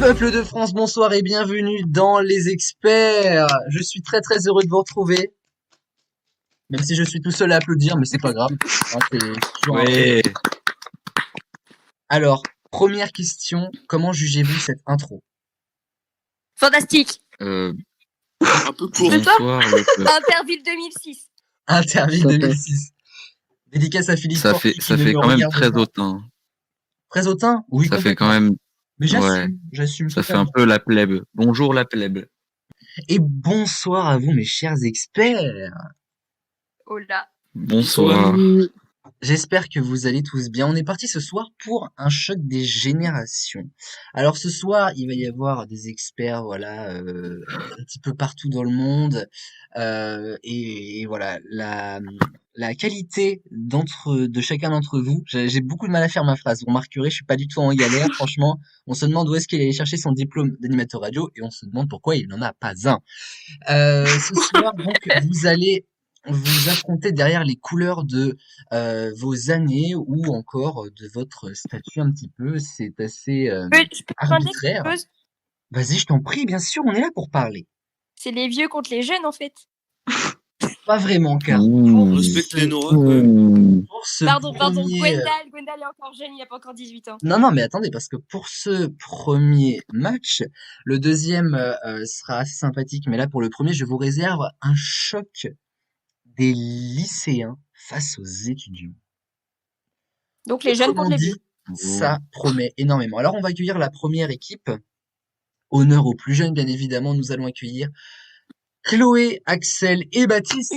Peuple de France, bonsoir et bienvenue dans Les Experts. Je suis très très heureux de vous retrouver, même si je suis tout seul à applaudir, mais c'est pas grave. Hein, c'est toujours un plaisir. Ouais. Alors, première question, comment jugez-vous cette intro? Fantastique. Un peu court. C'est toi Bonsoir, le peuple. Interville 2006. Interville Ça fait- 2006. Dédicace à Philippe Ça Forti fait, qui ça ne fait me quand même regarde très pas. hautain. Très hautain? Oui, Ça fait complètement. quand même, Mais ouais. j'assume Ça fait un totalement. peu la plèbe. Bonjour la plèbe. Et bonsoir à vous mes chers experts. Oh là. Bonsoir. J'espère que vous allez tous bien. On est parti ce soir pour un choc des générations. Alors ce soir, il va y avoir des experts, voilà, un petit peu partout dans le monde. Et voilà, la qualité de chacun d'entre vous. J'ai beaucoup de mal à faire ma phrase. Vous remarquerez, je suis pas du tout en galère. Franchement, on se demande où est-ce qu'il est allé chercher son diplôme d'animateur radio et on se demande pourquoi il n'en a pas un. Ce soir, donc, vous allez vous affronter derrière les couleurs de vos années ou encore de votre statut un petit peu. C'est assez Je peux te demander arbitraire. quelque chose? Vas-y, je t'en prie, bien sûr, on est là pour parler. C'est les vieux contre les jeunes en fait. Pas vraiment, car Ouh. Respecte les Nora, quand même. Ouh. pour ce Pardon, premier... Gwendal est encore jeune, il a pas encore 18 ans. Non, mais attendez, parce que pour ce premier match, le deuxième sera assez sympathique, mais là, pour le premier, je vous réserve un choc des lycéens face aux étudiants. Donc les jeunes Autrement contre les dit, vieux. ça promet énormément. Alors, on va accueillir la première équipe. Honneur aux plus jeunes, bien évidemment. Nous allons accueillir Chloé, Axel et Baptiste.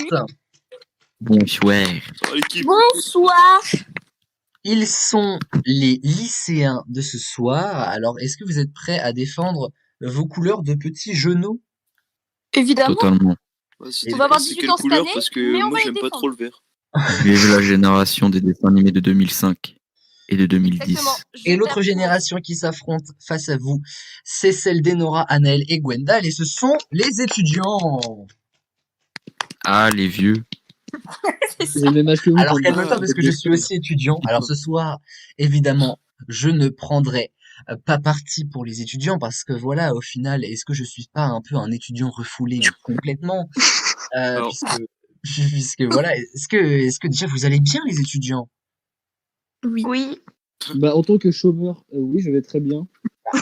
Bonsoir. Oh, l'équipe. Bonsoir. Ils sont les lycéens de ce soir. Alors, est-ce que vous êtes prêts à défendre vos couleurs de petits genoux? Évidemment. Totalement. Ouais, On va avoir c'est 18 quelle ans cette couleur année, parce que mais on moi va les j'aime pas défendre. trop le vert. Vive la génération des dessins animés de 2005 et de 2010. Exactement. Et l'autre génération qui s'affronte face à vous, c'est celle d'Enora, Anaël et Gwendal. Et ce sont les étudiants. Ah, les vieux. J'ai le même âge que vous. Alors pour calme-toi le- parce que je suis aussi étudiant. Alors ce soir, évidemment, je ne prendrai pas parti pour les étudiants parce que voilà, au final, est-ce que je suis pas un peu un étudiant refoulé complètement Alors. puisque voilà, est-ce que déjà vous allez bien les étudiants? Oui. Bah, en tant que chômeur, oui, je vais très bien.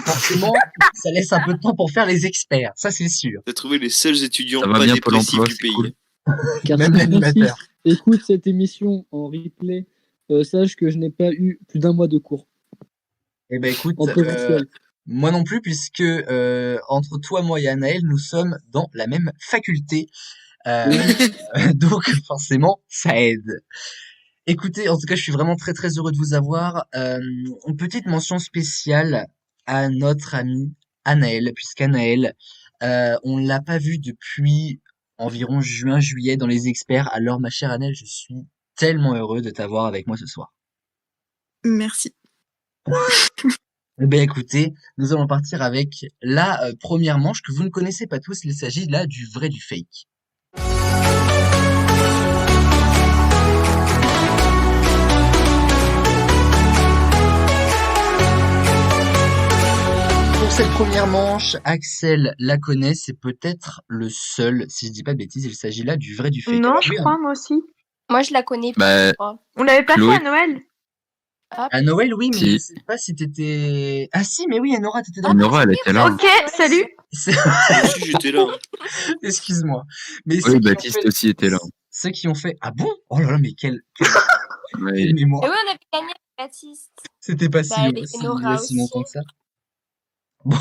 Forcément, ça laisse un peu de temps pour faire les experts, ça c'est sûr. T'as trouvé les seuls étudiants Ça va pas bien, Pôle dépressifs emploi, du c'est pays. cool. Car Même si tu l'animateur. insistes, écoute cette émission en replay, sache que je n'ai pas eu plus d'un mois de cours Eh ben écoute, en présentiel. moi non plus puisque entre toi, moi et Anaël, nous sommes dans la même faculté. Donc forcément, ça aide. Écoutez, en tout cas, je suis vraiment très très heureux de vous avoir. Une petite mention spéciale à notre amie Anaël, puisqu'Anaël, on l'a pas vue depuis environ juin-juillet dans les experts. Alors ma chère Anaël, je suis tellement heureux de t'avoir avec moi ce soir. Merci. Eh bien écoutez, nous allons partir avec la première manche que vous ne connaissez pas tous. Il s'agit là du vrai du fake. Pour cette première manche, Axel la connaît, c'est peut-être le seul, si je dis pas de bêtises, il s'agit là du vrai du fake. Non, Alors, je oui, crois, moi aussi. Moi je la connais pas. Bah, je crois. On l'avait pas Chloé. fait à Noël. à Noël, oui, mais je Si. sais pas si t'étais... Ah si, mais oui, Enora, t'étais dans Nora, elle était là. Ok, salut. C'est- Moi aussi j'étais là. Excuse-moi. Mais Oui, Baptiste aussi était là. Ceux qui ont fait... Ah bon? Oh là là, mais quelle Ouais. mémoire. Et oui, on avait gagné avec Baptiste. C'était pas Bah, et si Nora si longtemps aussi. que ça. Bon,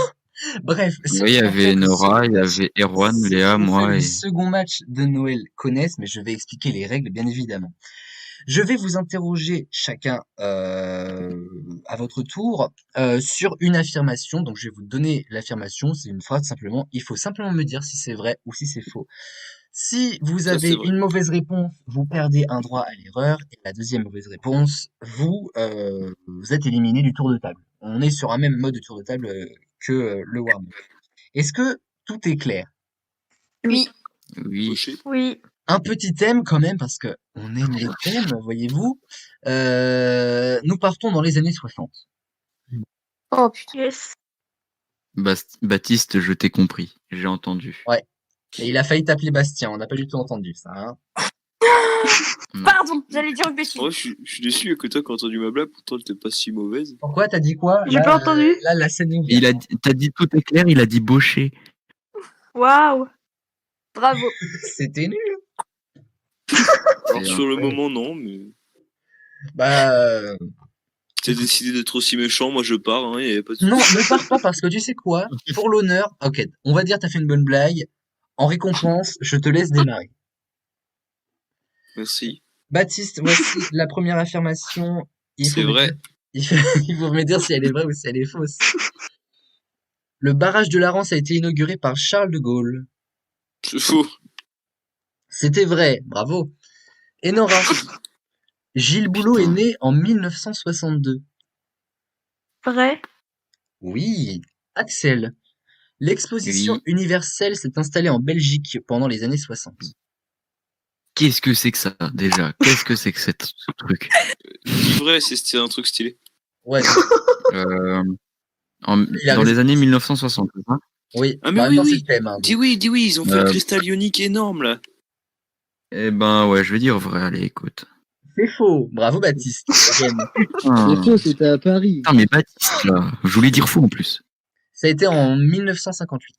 bref. ceux Oui, il y qui ont fait avait le Nora, il y second- avait Erwan, ceux qui Léa, ont fait moi le et... second match de Noël connaissent, mais je vais expliquer les règles, bien évidemment. Je vais vous interroger chacun à votre tour sur une affirmation. Donc, je vais vous donner l'affirmation. C'est une phrase simplement. Il faut simplement me dire si c'est vrai ou si c'est faux. Si vous Ça, avez c'est vrai. une mauvaise réponse, vous perdez un droit à l'erreur. Et la deuxième mauvaise réponse, vous êtes éliminé du tour de table. On est sur un même mode de tour de table que le warm-up. Est-ce que tout est clair? Oui. Oui. Gaucher. Oui. Un petit thème quand même, parce que on aime les thèmes, voyez-vous. Nous partons dans les années 60. Oh putain. Yes. Baptiste, je t'ai compris. J'ai entendu. Ouais. Et il a failli t'appeler Bastien, on n'a pas du tout entendu ça. Hein. Non. Pardon, j'allais dire Bessie. Oh, je suis déçu que toi, quand t'as entendu ma blague, pourtant, elle était pas si mauvaise. Pourquoi t'as dit quoi? J'ai Là, pas entendu. Là, la scène est ouverte. T'as dit tout est clair, il a dit baucher. Waouh. Bravo. C'était nul. Alors, sur le moment, non, mais Bah, t'as décidé d'être aussi méchant, moi je pars, hein, y a pas de non, souci. ne pars pas parce que tu sais quoi? Pour l'honneur, ok, on va dire t'as fait une bonne blague. En récompense, je te laisse démarrer. Merci. Baptiste, voici la première affirmation. C'est vrai. Il faut me dire si elle est vraie ou si elle est fausse. Le barrage de la Rance a été inauguré par Charles de Gaulle. C'est faux. C'était vrai, bravo. Enora, Gilles Boulot est né en 1962. Vrai. Oui. Axel, l'exposition Oui. universelle s'est installée en Belgique pendant les années 60. Qu'est-ce que c'est que ça, déjà? Qu'est-ce que c'est que ce truc? Dis vrai, c'était un truc stylé. Ouais, Euh, Il a dans raison. les années 1960, hein. oui. Ah mais Bah, oui, dans oui. ce thème, hein, Dis oui, ils ont fait Euh, le cristal ionique énorme, là. Eh ben ouais, je vais dire vrai, allez, écoute. C'est faux. Bravo Baptiste. Again. C'est faux, c'était à Paris. Putain, mais Baptiste, là, je voulais dire faux en plus. Ça a été en 1958.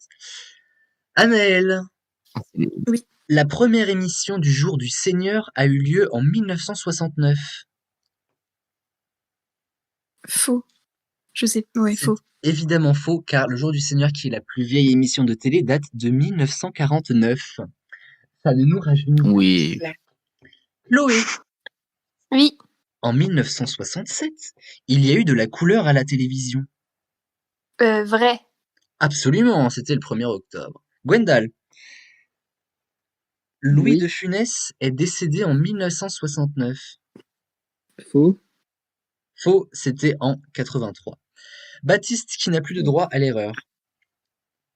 Anaël. Oui. La première émission du Jour du Seigneur a eu lieu en 1969. Faux. Je sais. Ouais, C'est faux. évidemment faux, car le Jour du Seigneur, qui est la plus vieille émission de télé, date de 1949. Ça ne nous rajeunit pas. Oui. Chloé. Oui. En 1967, il y a eu de la couleur à la télévision. Vrai. Absolument, c'était le 1er octobre. Gwendal. Louis Oui. de Funès est décédé en 1969. Faux. Faux, c'était en 83. Baptiste qui n'a plus de droit à l'erreur.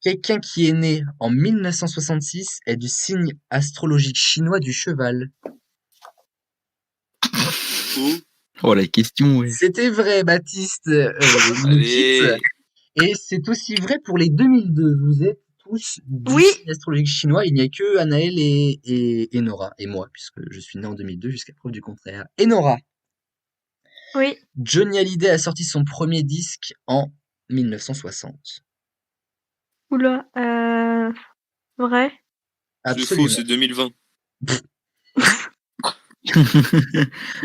Quelqu'un qui est né en 1966 est du signe astrologique chinois du cheval. Faux. Oh, la question, ouais. C'était vrai, Baptiste. Nous Allez. quitte. Et c'est aussi vrai pour les 2002. Vous êtes tous du Oui. signe astrologique chinois. Il n'y a que Anaël et Nora, et moi, puisque je suis né en 2002 jusqu'à preuve du contraire. Et Nora. Oui. Johnny Hallyday a sorti son premier disque en 1960. Oula. Vrai. C'est Absolument. faux, c'est 2020. J'ai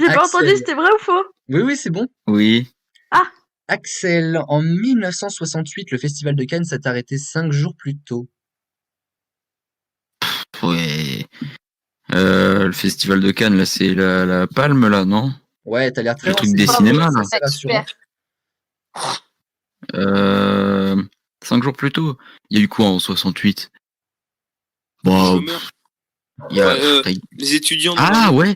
pas entendu. Axel. C'était vrai ou faux? Oui, c'est bon. Oui. Axel, en 1968, le Festival de Cannes s'est arrêté 5 jours plus tôt. Ouais. Le festival de Cannes, là, c'est la Palme, là, non? Ouais, t'as l'air très Le truc renseigné. des cinémas, là. C'est rassurant. Super. 5 jours plus tôt. Il y a eu quoi en 68? Bon, Chômeur. il y a... Les étudiants. Ah, ouais.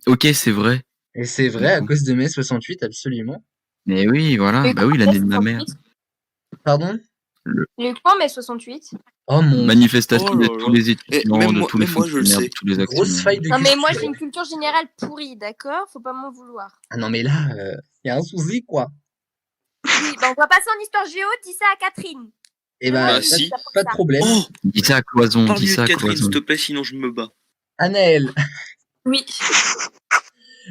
Ok, c'est vrai. Et c'est vrai, à cause de mai 68, absolument. Mais oui, voilà. Mais Bah oui, l'année de ma mère. Pardon? Le quoi, mai 68? Oh mon Manifestation Oh là de là. tous les étudiants, même de moi- tous les même moi, je le fonctionnaires, sais. de tous les grosse actionnaires. faille de Non, mais moi, culture. j'ai une culture générale pourrie, d'accord? Faut pas m'en vouloir. Ah non, mais là, y a un souci, quoi. Oui, bah, on va passer en histoire géo, dis ça à Catherine. Eh Bah, pas, si. pas de problème. Oh, Dis ça à Cloison, parle dis mieux ça de à Catherine, Cloison. s'il te plaît, sinon je me bats. Anaël, Oui.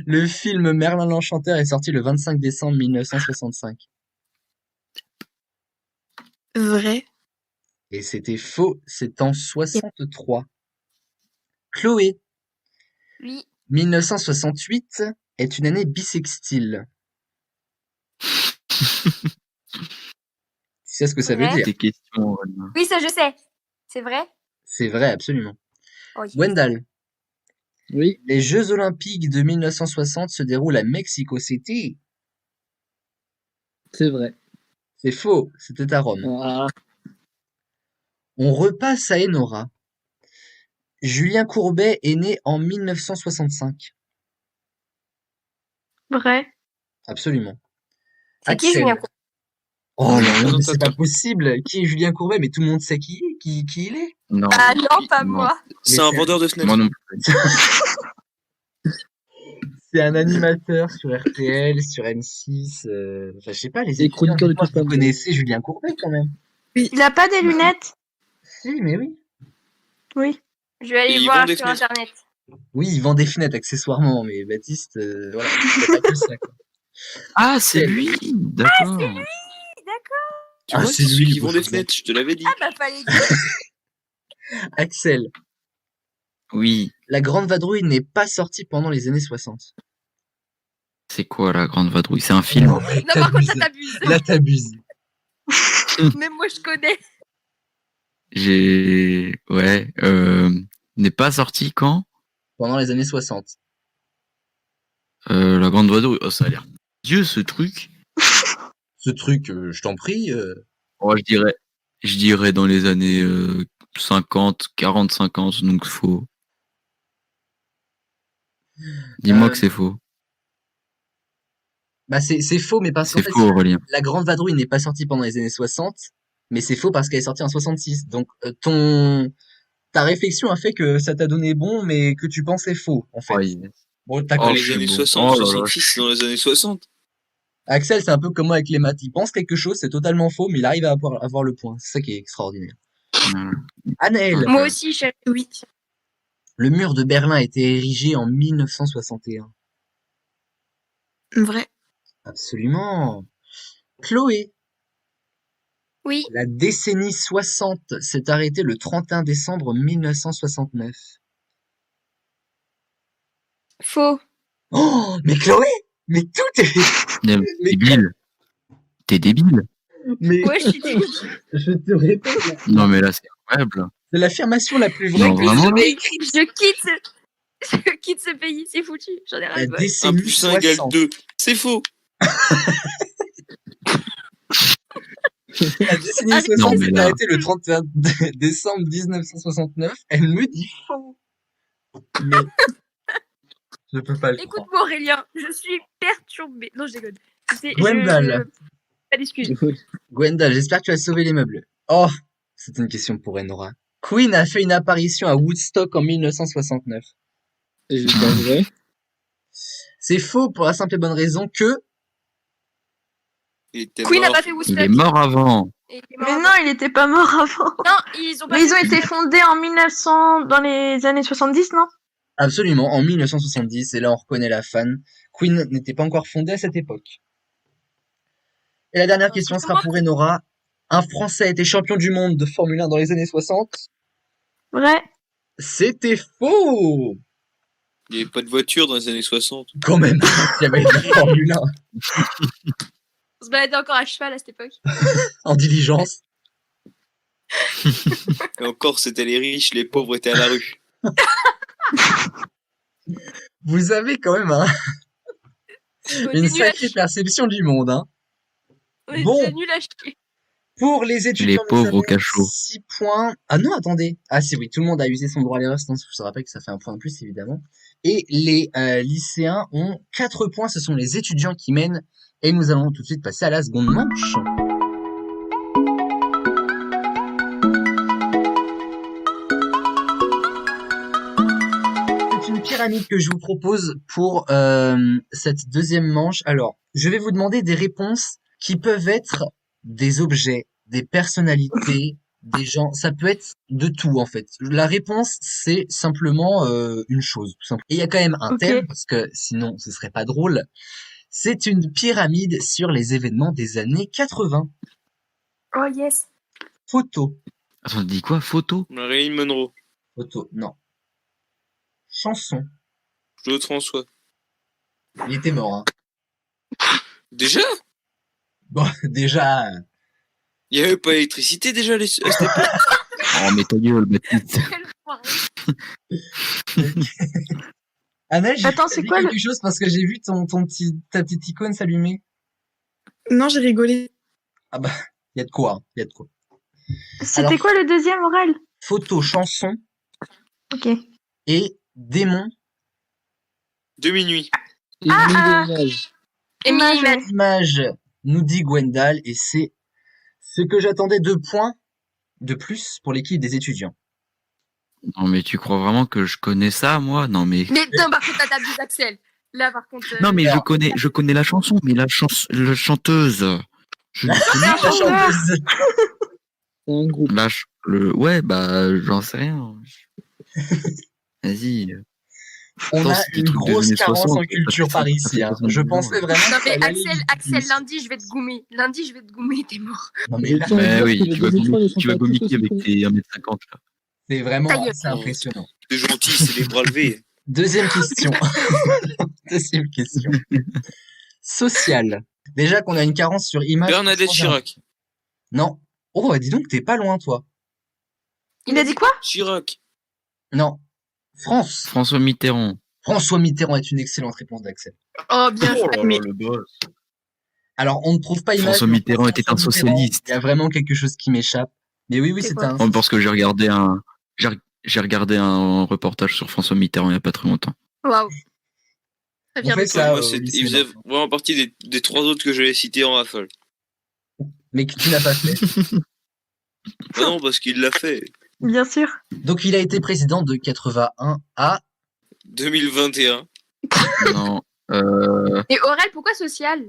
le film Merlin l'Enchanteur est sorti le 25 décembre 1965. Vrai. Et c'était faux, c'est en 63. Chloé, Oui. 1968 est une année bissextile. Tu sais ce que ça veut Vrai. dire? Tes questions. Oui, ça, je sais. C'est vrai? C'est vrai, absolument. Oh, yes. Gwendal, Oui. les Jeux Olympiques de 1960 se déroulent à Mexico City. C'est vrai. C'est faux, c'était à Rome. Ah, On repasse à Enora. Julien Courbet est né en 1965. Vrai. Absolument. C'est qui, Axel. Julien Courbet? Oh là là, mais c'est pas Présentateur. possible. Qui est Julien Courbet? Mais tout le monde sait qui il est. Non. Ah non, pas Non. moi. C'est un vendeur de fenêtres. Moi non plus. C'est un animateur sur RTL, sur M6. Enfin, je sais pas, les Et étudiants, chroniqueur de dites-moi, Touche pas vous mon. connaissez Julien Courbet quand même. Il a pas des lunettes? Si, mais oui. Oui. Je vais Et aller ils voir vendent des sur fenêtres. internet. Oui, il vend des fenêtres accessoirement, mais Baptiste, voilà, il fait pas que ça, quoi. Ah, c'est Quel- lui. D'accord. D'accord. Tu Ah, vois, c'est c'est ceux lui, qui vendent des bonjour. fenêtres, je te l'avais dit. Ah bah fallait dire. Axel, Oui. la Grande Vadrouille n'est pas sortie pendant les années 60. C'est quoi la grande vadrouille? C'est un film. Non, par contre, ça t'abuse. Là, t'abuses. Même moi, je connais. Ouais. N'est pas sorti quand? Pendant les années 60. La grande vadrouille. Oh, ça a l'air Dieu ce truc. Ce truc, je t'en prie. Oh, je dirais dans les années 50, 40, 50, donc faux. Dis-moi que c'est faux. Bah, c'est faux, mais parce qu'en C'est fait, faux, Aurélien. la Grande Vadrouille n'est pas sortie pendant les années 60, mais c'est faux parce qu'elle est sortie en 66. Donc, ta réflexion a fait que ça t'a donné bon, mais que tu pensais faux, en fait. Oh, Bon, t'as Oh, Ah, compris. je les suis années bon. 60, Oh là là, 66, c'est dans les années 60. Axel, c'est un peu comme moi avec les maths. Il pense quelque chose, c'est totalement faux, mais il arrive à avoir le point. C'est ça qui est extraordinaire. Anaël, Moi aussi, oui. le mur de Berlin a été érigé en 1961. Vrai. Absolument. Chloé, Oui. la décennie 60 s'est arrêtée le 31 décembre 1969. Faux. Oh, mais Chloé, mais tout est... Mais- Débile. T'es débile. Mais Ouais, je suis débile. je te répète, Non, mais là, c'est incroyable. c'est l'affirmation la plus vraie Non, que vraiment, j'ai là jamais écrite. Je quitte ce pays, c'est foutu. J'en ai La ras le bol. 1 décennie plus 1 égale 60. 2. C'est faux. La décennie Arrête, 60 non, mais s'est là- arrêtée le 31 décembre 1969. Elle me dit faux. Mais je peux pas le croire. Écoute-moi, Aurélien, je suis perturbée. Non, je déconne. Gwendal. Pas d'excuses. Gwendal, j'espère que tu as sauvé les meubles. Oh, c'est une question pour Enora. Queen a fait une apparition à Woodstock en 1969. Et c'est pas vrai. C'est faux pour la simple et bonne raison que... Il était Queen n'a mort. pas fait Il Woodstock. est mort avant. Et il est Mais mort non, il était pas mort avant. Non, ils ont pas Mais ils fait ont été fondés en 1900, dans les années 70, non? Absolument, en 1970, et là on reconnaît la fan. Queen n'était pas encore fondée à cette époque. Et la dernière question sera pour Enora. Un Français a été champion du monde de Formule 1 dans les années 60. Vrai. C'était faux! Il n'y avait pas de voiture dans les années 60. Quand même, il y avait de la Formule 1 On se baladait encore à cheval à cette époque. en diligence. Et encore, c'était les riches, les pauvres étaient à la rue. Vous avez quand même une sacrée perception du monde, hein. On est Bon. déjà nuls à chier. Pour les étudiants, nous pauvres au avons cachot. 6 points. Ah non, attendez. Ah si, oui, tout le monde a usé son droit à l'erreur, sinon je vous rappelle que ça fait un point de plus, évidemment. Et les lycéens ont 4 points, ce sont les étudiants qui mènent. Et nous allons tout de suite passer à la seconde manche. C'est une pyramide que je vous propose pour cette deuxième manche. Alors, je vais vous demander des réponses qui peuvent être des objets, des personnalités, des gens. Ça peut être de tout en fait. La réponse, c'est simplement une chose. Tout simplement. Et il y a quand même un Ok. thème parce que sinon, ce serait pas drôle. C'est une pyramide sur les événements des années 80. Oh yes. Attends, Photo. tu dis quoi? Photo? Marilyn Monroe. Photo, non. Chanson. Claude François. Il était mort, hein. Déjà? Bon, déjà. Il n'y avait pas d'électricité déjà à cette époque. Oh, mais ta gueule, Baptiste. Quel foiré. Anna, j'ai Attends, c'est dit quoi quelque chose parce que j'ai vu ta petite icône s'allumer. Non, j'ai rigolé. Ah bah, il y a de quoi, hein, y a de quoi. C'était Alors- quoi le deuxième oral? Photo, chanson Ok. et démon. De minuit. Et Ah, mille images. Émilie Image. Matt. Image, nous dit Gwendal, et c'est ce que j'attendais, 2 points de plus pour l'équipe des étudiants. Non, mais tu crois vraiment que je connais ça, moi? Non, mais. Mais non, par contre, t'as t'abuses, Axel. Là, par contre. Non, mais alors- je connais la chanson, mais la chanteuse. Je ne connais La pas. chanteuse. C'est un groupe. Lâche le. Ouais, bah, j'en sais rien. Vas-y. On Attends, a c'est des une trucs des grosse années carence 60, en culture ça par fait ici. Hein. 70 Je ans. pensais vraiment Non que mais ça allait aller Axel, vite Axel, plus. lundi je vais te goumer. Lundi je vais te goumer, t'es mort. Non mais Je là, tiens à Mais dire oui, que les tu vas 2003 ne gomiquer, sont pas tous aussi avec cons. tes 1m50 là. c'est vraiment Ta gueule. assez impressionnant. C'est gentil, c'est les bras levés. Deuxième question. Deuxième question. Social. Déjà qu'on a une carence sur image. Bernadette Chirac. Non. Oh, dis donc, t'es pas loin, toi. Il a dit quoi? Chirac. Non. France. François Mitterrand. François Mitterrand est une excellente réponse d'Axel. Oh bien joué. le boss. Alors, on ne trouve pas image. François mais Mitterrand était un François Mitterrand, socialiste. Il y a vraiment quelque chose qui m'échappe. Mais oui, C'est c'est quoi un. Oh, parce que j'ai regardé un reportage sur François Mitterrand il y a pas très longtemps. Waouh. Très On bien. fait Monsieur. ça. Moi, au lycée, il faisait maintenant. vraiment partie des trois autres que j'avais cités en rafale. Mais que tu n'as pas fait. Bah non, parce qu'il l'a fait. Bien sûr. Donc, il a été président de 81 à. 2021. Non. Et Aurel, pourquoi social?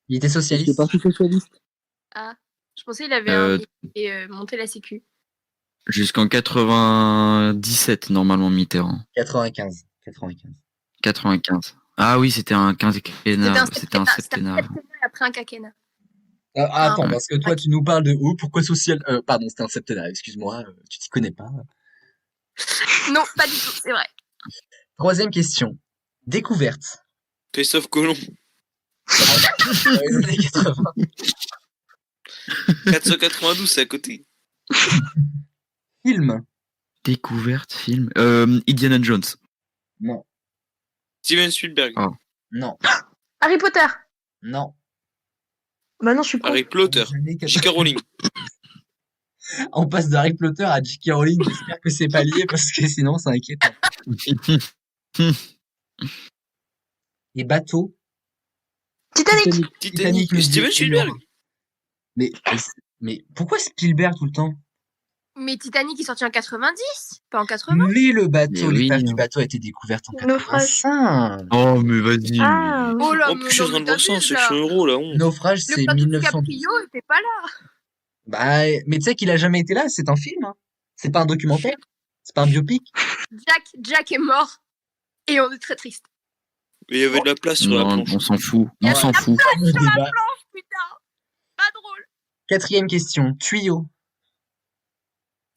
Il était C'est le socialiste. Parti Socialiste. Ah, je pensais qu'il avait monté la sécu. Jusqu'en 97, normalement, Mitterrand. 95. 95. 95. Ah oui, c'était un quinquennat. C'était un septennat. Et après un quinquennat. Attends, Ouais. parce que toi, tu nous parles de pourquoi social. Pardon, c'était un septennat, excuse-moi, tu t'y connais pas. Non, pas du tout, c'est vrai. Troisième question. Découverte. Christophe Colomb. Dans les années 80. 492, c'est à côté. Film. Découverte, film. Indiana Jones. Non. Steven Spielberg. Ah. Non. Harry Potter. Non. Bah non, je suis con. Harry Potter. Dans les années 80. J.K. Rowling. On passe de Harry Potter à J.K. Rowling. J'espère que c'est pas lié parce que sinon c'est inquiétant. Et bateau. Titanic. Titanic. nous Steven dit Spielberg. Mais pourquoi Spielberg tout le temps? Mais Titanic est sorti en 90, pas en 80. Mais le bateau, Mais oui. l'épave du bateau a été découverte en Naufrage. 85. Oh, mais vas-y. Ah, oui. Oh là, En plus, je suis en train de voir ça en t'abuses, section là. euro, là. honte. Naufrage, Le c'est bateau de 1912. Caprio était pas là. Bah, mais tu sais qu'il a jamais été là, c'est un film. Hein. C'est pas un documentaire. C'est pas un biopic. Jack est mort. Et on est très triste. Mais il y avait de la place sur la Non, planche. on s'en fout. Il y On a s'en la fout. Le débat. Putain, pas drôle. Quatrième question. Tuyau.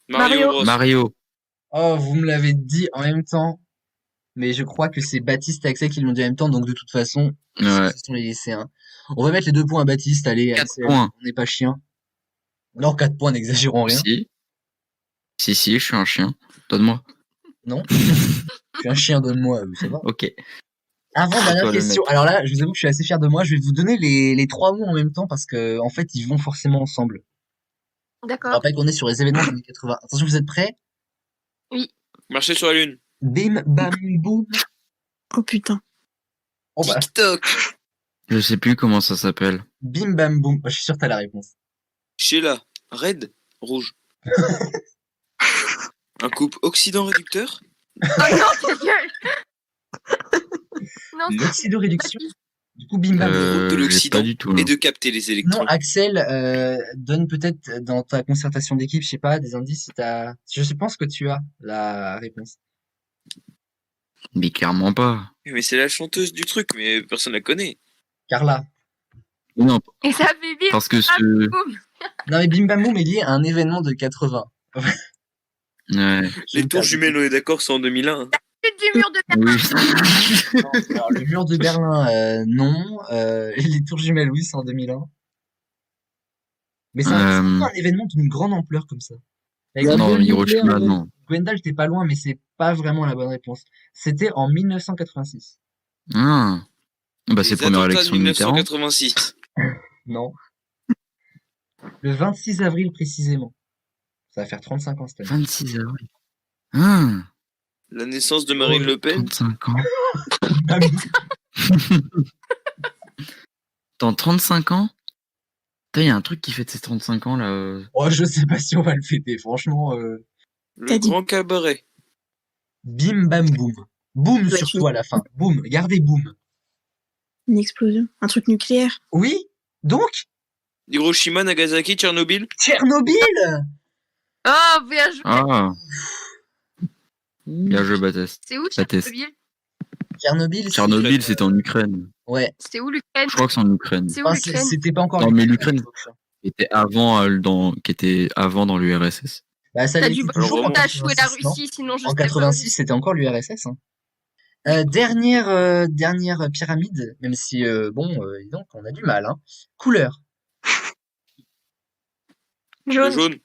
Mario Bros. Mario. Oh, vous me l'avez dit en même temps. Mais je crois que c'est Baptiste et Axel qui l'ont dit en même temps. Donc de toute façon, Ouais. ce sont les lycéens. On va mettre les 2 points à Baptiste. Allez, 4 Axel, points. on n'est pas chien. Non, 4 points, n'exagérons rien. Si, je suis un chien. Donne-moi. Non. Je suis un chien, donne-moi, ça va. Ok. Avant-dernière Toi, le question. mec. Alors là, je vous avoue que je suis assez fier de moi. Je vais vous donner les 3 mots en même temps parce que en fait, ils vont forcément ensemble. Je D'accord. rappelle qu'on est sur les événements des années 80. Attention, vous êtes prêts? Marcher sur la lune. Bim, bam, boum. Oh putain. Oh bah, TikTok. Je sais plus comment ça s'appelle. bim, bam, boum. Je suis sûr que t'as la réponse. Sheila. Red. Rouge. Un couple oxydant réducteur. Oh non, ta gueule. Non, c'est L'oxydoréduction. pas Du coup, bim, bam, boum. de J'ai l'Occident pas du tout. Là. Et de capter les Non, électrons. Axel, donne peut-être dans ta concertation d'équipe, je sais pas, des indices si t'as. Je pense que tu as la réponse. Mais clairement pas. Mais c'est la chanteuse du truc, mais personne la connaît. Carla. Non, Et ça fait vite. parce que ce. Boum. Non, mais bim, bam, boum est lié à un événement de 80. Ouais. Les tours jumelles, on est d'accord, c'est en 2001. Chute du mur de Berlin. Oui. Non, alors, le mur de Berlin, non. Les tours jumelles, oui, c'est en 2001. Mais c'est un événement d'une grande ampleur comme ça. Avec La Non, bombe Hiroshima, nucléaire, non. Gwendal, t'es pas loin, mais c'est pas vraiment la bonne réponse. C'était en 1986. Ah. Bah, c'est Les première attentats de élection de Mitterrand. 1986. Non. Le 26 avril précisément. Ça va faire 35 ans cette année. 26 avril. Ah. La naissance de Marine Le Pen. 35 ans. Dans 35 ans? Putain, y a un truc qui fête ses 35 ans, là. Oh, je sais pas si on va le fêter, franchement. Le grand cabaret. Bim bam boum. Boum Ouais, surtout à la fin. Boum, gardez boum. Une explosion. Un truc nucléaire. Oui, donc Hiroshima, Nagasaki, Tchernobyl. Tchernobyl! Oh, bien joué. Ah, Hmm. bien joué, Baptiste. C'est où Baptiste. Tchernobyl? Tchernobyl, c'est- Tchernobyl, c'était en Ukraine. Ouais. C'était où l'Ukraine? Je crois que c'est en Ukraine. C'est où Enfin, l'Ukraine? c'était pas encore Non, mais l'Ukraine à l'Ukraine, l'époque. qui était avant dans l'URSS. Bah, ça T'as l'était dû toujours en vraiment. t'as joué la 86, non? Russie, sinon je En sais pas. 86, c'était encore l'URSS. Hein. Dernière pyramide, même si, dis donc, on a du mal. Hein. Couleur. Le Jaune. jaune.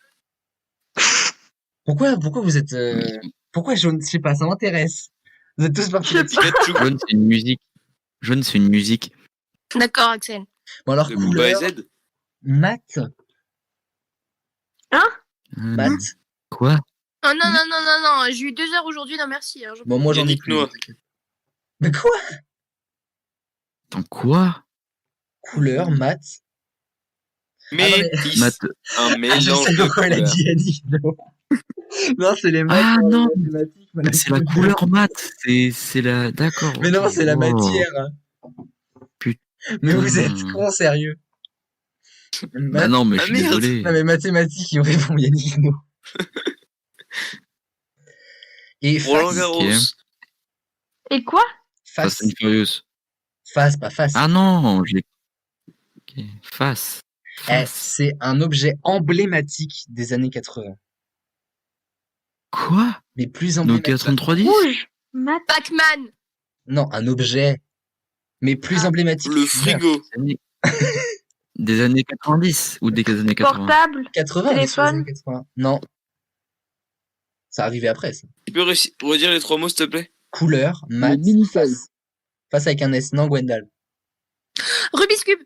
Pourquoi vous êtes... Pourquoi jaune? Je sais pas, ça m'intéresse. Vous êtes tous partis Je sais là-dessus. Pikachu. Jaune, c'est une musique. Jaune, c'est une musique. D'accord, Axel. Bon alors, De Booba et couleur, Z. mat, mat. Quoi? Oh non, non, non, non, non, j'ai eu 2 heures aujourd'hui, non merci. Hein, Bon, moi j'en ai Yannick plus. Noah. t'inquiète. Mais quoi? Attends, quoi? Couleur, mat. Métis. Mat- Un Ah, je mélange sais de pourquoi elle a couleurs. dit Yannick Noah. Non, c'est les maths. Ah, non. mathématiques, Bah, c'est la couleur mat. C'est la. D'accord. Mais non, ok. c'est la Oh. matière. Putain. Mais vous êtes con, sérieux. Bah non, mais je Ah, suis merde. désolé. Non, mais mathématiques, il me répond Yannick Noah. Et Roland face, Garros. Et quoi? Fast face, and Furious. face, pas face. Ah non, j'ai. Ok. Face. Eh, Face. c'est un objet emblématique des années 80. Quoi? Mais plus Nokia emblématique. 3310? Rouge. Mat. Pac-Man. Non, un objet. Mais plus Ah. emblématique. Le frigo. Des années 90 ou des années 80? Portable. 80, on est sur les Téléphone. années 80. Non. Ça arrivait après, ça. Tu peux redire les 3 mots, s'il te plaît? Couleur, mat, mini-feuilles. face. Face avec un S, non, Gwendal. Rubik's Cube.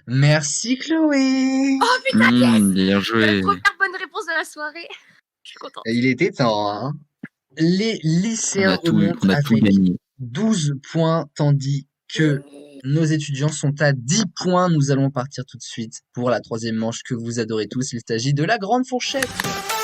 Merci, Chloé. Oh putain, yes. Bien La joué. première bonne réponse de la soirée. Je suis contente. Il était temps, hein. Les On lycéens a tout, remontent on a tout avec gagné. 12 points, tandis que nos étudiants sont à 10 points. Nous allons partir tout de suite pour la troisième manche que vous adorez tous. Il s'agit de la grande fourchette.